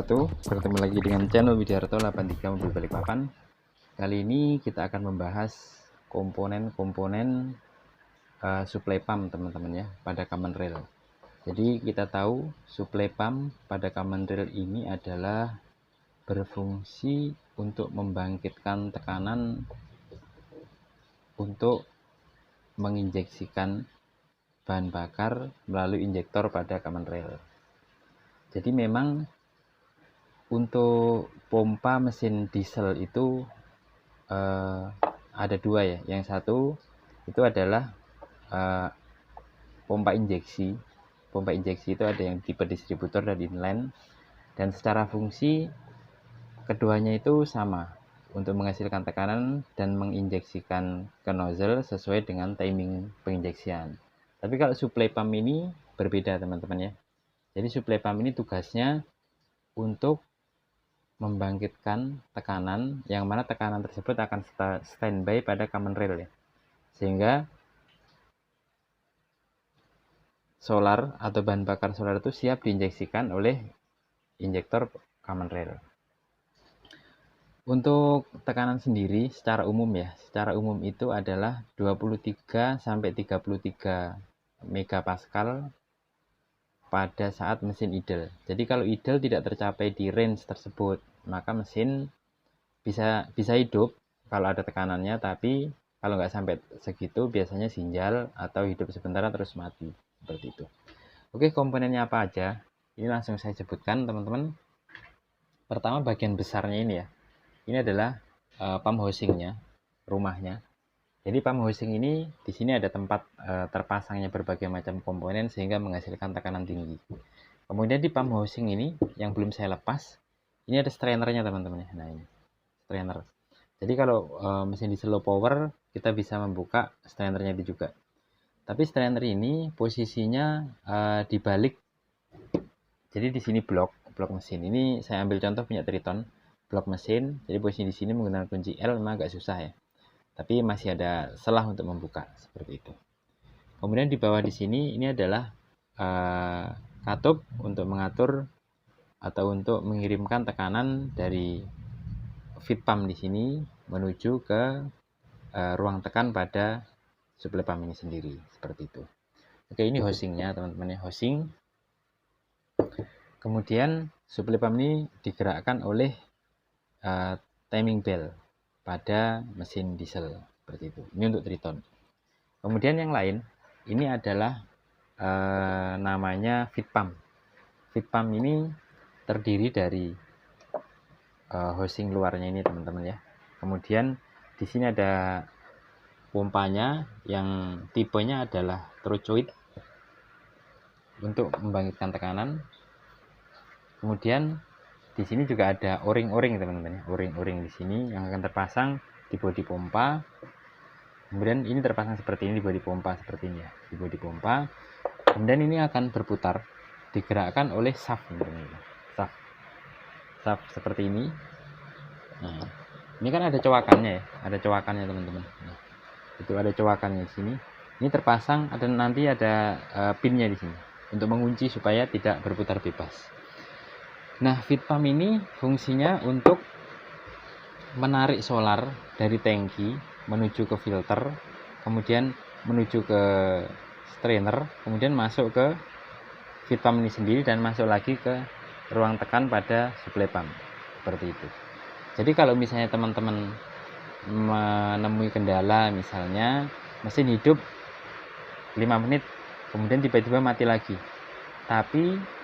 wabarakatuh. Bertemu lagi dengan channel Widiarto 83 Mobil Balikpapan. Kali ini kita akan membahas komponen-komponen suplai pump teman-teman ya pada common rail. Jadi kita tahu suplai pump pada common rail ini adalah berfungsi untuk membangkitkan tekanan untuk menginjeksikan bahan bakar melalui injektor pada common rail. Jadi memang untuk pompa mesin diesel itu ada dua ya. Yang satu itu adalah pompa injeksi. Pompa injeksi itu ada yang tipe distributor dan inline. Dan secara fungsi keduanya itu sama untuk menghasilkan tekanan dan menginjeksikan ke nozzle sesuai dengan timing penginjeksian. Tapi kalau suplai pump ini berbeda teman-teman ya. Jadi suplai pump ini tugasnya untuk membangkitkan tekanan yang mana tekanan tersebut akan standby pada common rail ya. Sehingga solar atau bahan bakar solar itu siap diinjeksikan oleh injektor common rail. Untuk tekanan sendiri secara umum ya, secara umum itu adalah 23 sampai 33 megapascal pada saat mesin idle. Jadi kalau idle tidak tercapai di range tersebut, maka mesin bisa hidup kalau ada tekanannya, tapi kalau nggak sampai segitu biasanya sinjal atau hidup sebentar terus mati seperti itu. Oke, komponennya apa aja? Ini langsung saya sebutkan teman-teman. Pertama bagian besarnya ini ya. Ini adalah pump housingnya, rumahnya. Jadi pump housing ini di sini ada tempat terpasangnya berbagai macam komponen sehingga menghasilkan tekanan tinggi. Kemudian di pump housing ini yang belum saya lepas, ini ada strainernya teman-teman ya. Nah ini strainer. Jadi kalau mesin diesel low power kita bisa membuka strainernya itu juga. Tapi strainer ini posisinya dibalik. Jadi di sini blok mesin. Ini saya ambil contoh punya Triton, blok mesin. Jadi posisi di sini menggunakan kunci L memang agak susah ya. Tapi masih ada celah untuk membuka seperti itu. Kemudian di bawah di sini ini adalah katup untuk mengatur atau untuk mengirimkan tekanan dari feed pump di sini menuju ke ruang tekan pada suplai pump ini sendiri seperti itu. Oke, ini housingnya teman-teman ya, housing. Kemudian suplai pump ini digerakkan oleh timing bell pada mesin diesel seperti itu. Ini untuk Triton. Kemudian yang lain ini adalah namanya feed pump. Feed pump ini terdiri dari housing luarnya ini teman-teman ya. Kemudian di sini ada pompanya yang tipenya adalah trochoid untuk membangkitkan tekanan. Kemudian di sini juga ada o-ring teman-teman ya, o-ring di sini yang akan terpasang di bodi pompa. Kemudian ini terpasang seperti ini di bodi pompa seperti ini ya, di bodi pompa. Kemudian ini akan berputar, digerakkan oleh shaft teman-teman. Shaft seperti ini. Nah, ini kan ada cowakannya ya, ada cowakannya teman-teman. Nah, itu ada cowakannya di sini. Ini terpasang nanti ada pinnya di sini untuk mengunci supaya tidak berputar bebas. Nah, feed pump ini fungsinya untuk menarik solar dari tangki menuju ke filter, kemudian menuju ke strainer, kemudian masuk ke feed pump ini sendiri dan masuk lagi ke ruang tekan pada suplai pump. Seperti itu. Jadi kalau misalnya teman-teman menemui kendala, misalnya mesin hidup 5 menit, kemudian tiba-tiba mati lagi. Tapi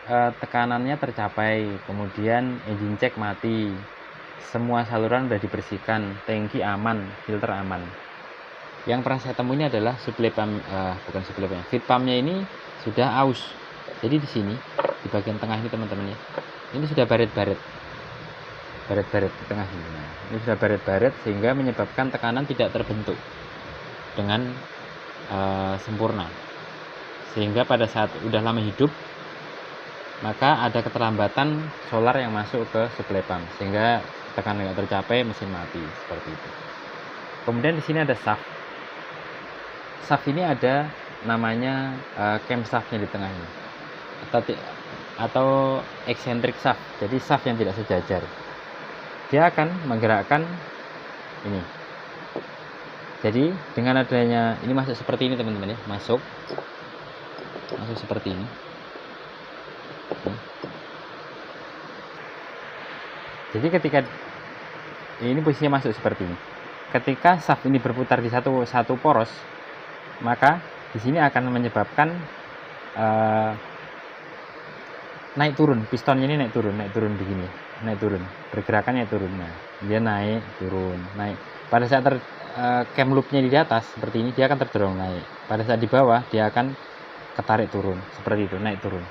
tekanannya tercapai, kemudian engine check mati, semua saluran sudah dibersihkan, tangki aman, filter aman. Yang pernah saya temui ini adalah suplai pump, bukan suplai pump, feed pumpnya ini sudah aus. Jadi di sini di bagian tengah ini teman-teman ya, ini sudah baret-baret di tengah ini. Nah, ini sudah baret-baret sehingga menyebabkan tekanan tidak terbentuk dengan sempurna. Sehingga pada saat udah lama hidup, maka ada keterlambatan solar yang masuk ke suplai pump sehingga tekanan tidak tercapai, mesin mati seperti itu. Kemudian di sini ada shaft. Shaft ini ada namanya cam shaftnya di tengah ini. atau eccentric shaft, jadi shaft yang tidak sejajar. Dia akan menggerakkan ini. Jadi dengan adanya ini masuk seperti ini teman-teman ya, masuk seperti ini. Jadi ketika ini posisinya masuk seperti ini, ketika shaft ini berputar di satu poros, maka di sini akan menyebabkan naik turun, pistonnya ini naik turun begini, naik turun, pergerakannya turun. Nah, dia naik turun, naik. Pada saat cam loopnya di atas seperti ini, dia akan terdorong naik. Pada saat di bawah, dia akan ketarik turun, seperti itu, naik turun,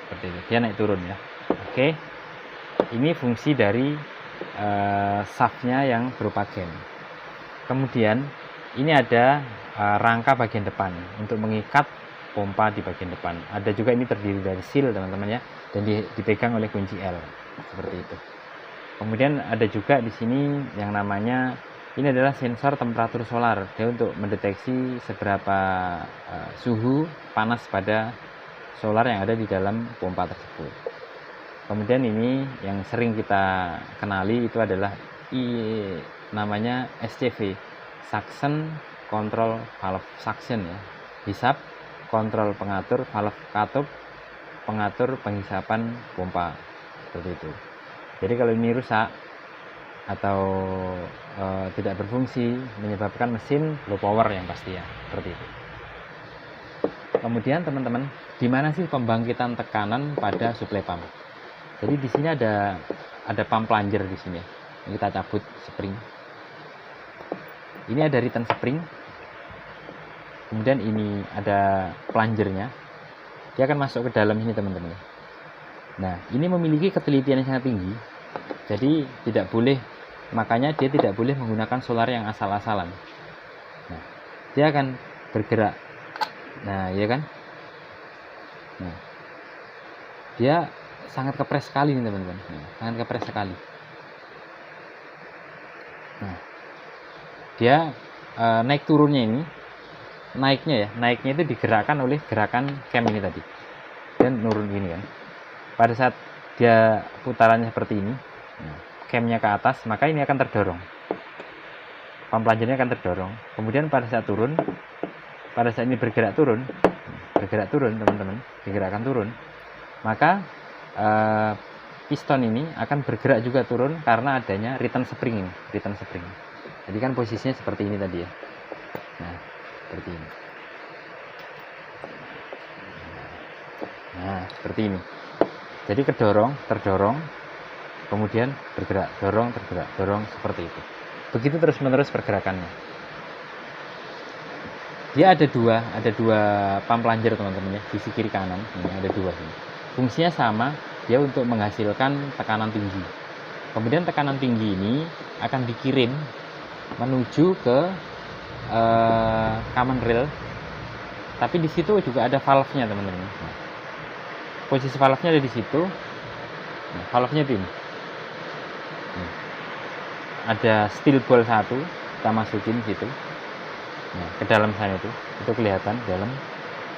seperti itu. Dia naik turun ya. Oke, ini fungsi dari shaftnya yang berupa cam. Kemudian ini ada rangka bagian depan untuk mengikat pompa di bagian depan. Ada juga ini terdiri dari seal teman-teman ya, dan dipegang oleh kunci L seperti itu. Kemudian ada juga di sini yang namanya, ini adalah sensor temperatur solar, dia untuk mendeteksi seberapa suhu panas pada solar yang ada di dalam pompa tersebut. Kemudian ini yang sering kita kenali itu adalah namanya SCV, suction control valve suction ya, hisap kontrol pengatur valve katup, pengatur penghisapan pompa, seperti itu. Jadi kalau ini rusak atau tidak berfungsi, menyebabkan mesin low power yang pasti ya, seperti itu. Kemudian teman-teman, di mana sih pembangkitan tekanan pada suplai pump? Jadi di sini ada pump plunger di sini. Ini kita cabut spring. Ini ada return spring. Kemudian ini ada plungernya. Dia akan masuk ke dalam ini teman-teman. Nah, ini memiliki ketelitian yang sangat tinggi. Jadi tidak boleh, makanya dia tidak boleh menggunakan solar yang asal-asalan. Nah, dia akan bergerak. Nah, ya kan? Nah, dia sangat kepres sekali nih teman-teman. Nah, sangat kepres sekali. Nah, dia naik turunnya ini, naiknya itu digerakkan oleh gerakan cam ini tadi, dan nurun ini kan. Pada saat dia putarannya seperti ini, nah, camnya ke atas, maka ini akan terdorong, pump plungernya akan terdorong. Kemudian pada saat turun, pada saat ini bergerak turun teman-teman, digerakkan turun, maka piston ini akan bergerak juga turun karena adanya return spring ini, Jadi kan posisinya seperti ini tadi ya. Nah, seperti ini. Nah, seperti ini. Jadi terdorong, kemudian bergerak, dorong, seperti itu. Begitu terus-menerus pergerakannya. Dia ada dua pump plunger teman-teman ya, sisi kiri kanan. Ini ada dua sini. Fungsinya sama, dia untuk menghasilkan tekanan tinggi. Kemudian tekanan tinggi ini akan dikirim menuju ke common rail, tapi di situ juga ada valve-nya teman-teman. Nah, posisi valve-nya ada di situ. Nah, valve-nya itu ini. Nah, ada steel ball 1, kita masukin situ. Nah, ke dalam sana itu kelihatan dalam.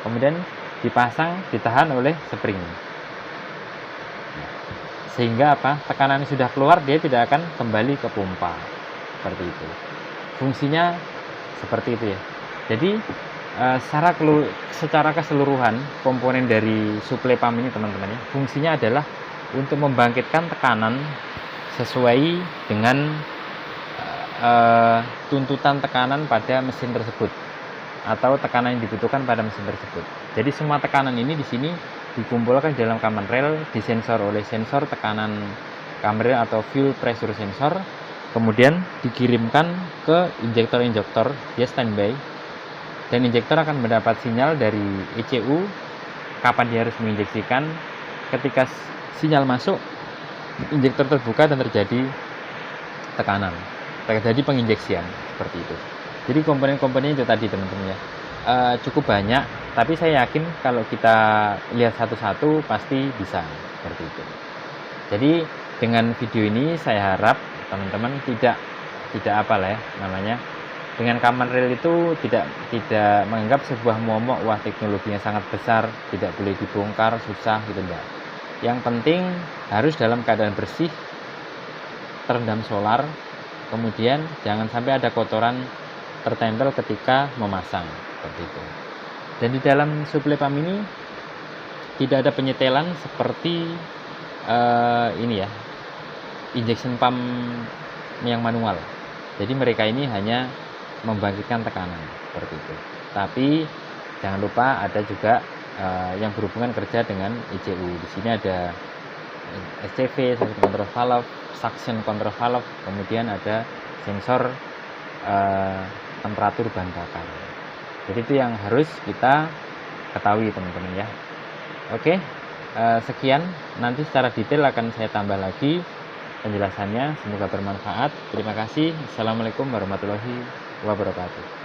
Kemudian dipasang, ditahan oleh spring. Nah, sehingga apa? Tekanan sudah keluar, dia tidak akan kembali ke pompa. Seperti itu. Fungsinya seperti itu ya. Jadi secara keseluruhan komponen dari suplai pump ini teman-teman ya, fungsinya adalah untuk membangkitkan tekanan sesuai dengan tuntutan tekanan pada mesin tersebut atau tekanan yang dibutuhkan pada mesin tersebut. Jadi semua tekanan ini di sini dikumpulkan dalam common rail, disensor oleh sensor tekanan common rail atau fuel pressure sensor, kemudian dikirimkan ke injektor, dia standby, dan injektor akan mendapat sinyal dari ECU kapan dia harus menginjeksikan. Ketika sinyal masuk, injektor terbuka dan terjadi tekanan, terjadi penginjeksian, seperti itu. Jadi komponen-komponennya itu tadi teman-teman ya, cukup banyak, tapi saya yakin kalau kita lihat satu-satu pasti bisa, seperti itu. Jadi dengan video ini saya harap teman-teman tidak apalah ya namanya, dengan command rail itu tidak menganggap sebuah momok wah teknologinya sangat besar, tidak boleh dibongkar, susah gitu enggak. Yang penting harus dalam keadaan bersih, terendam solar, kemudian jangan sampai ada kotoran tertempel ketika memasang seperti itu. Dan di dalam suplai pump ini tidak ada penyetelan seperti ini ya, injection pump yang manual. Jadi mereka ini hanya membangkitkan tekanan seperti itu. Tapi jangan lupa ada juga yang berhubungan kerja dengan ICU. Di sini ada SCV, suction control valve, suction control valve, kemudian ada sensor temperatur bahan bakar. Jadi itu yang harus kita ketahui teman-teman ya. Oke, sekian. Nanti secara detail akan saya tambah lagi penjelasannya. Semoga bermanfaat. Terima kasih. Assalamualaikum warahmatullahi wabarakatuh.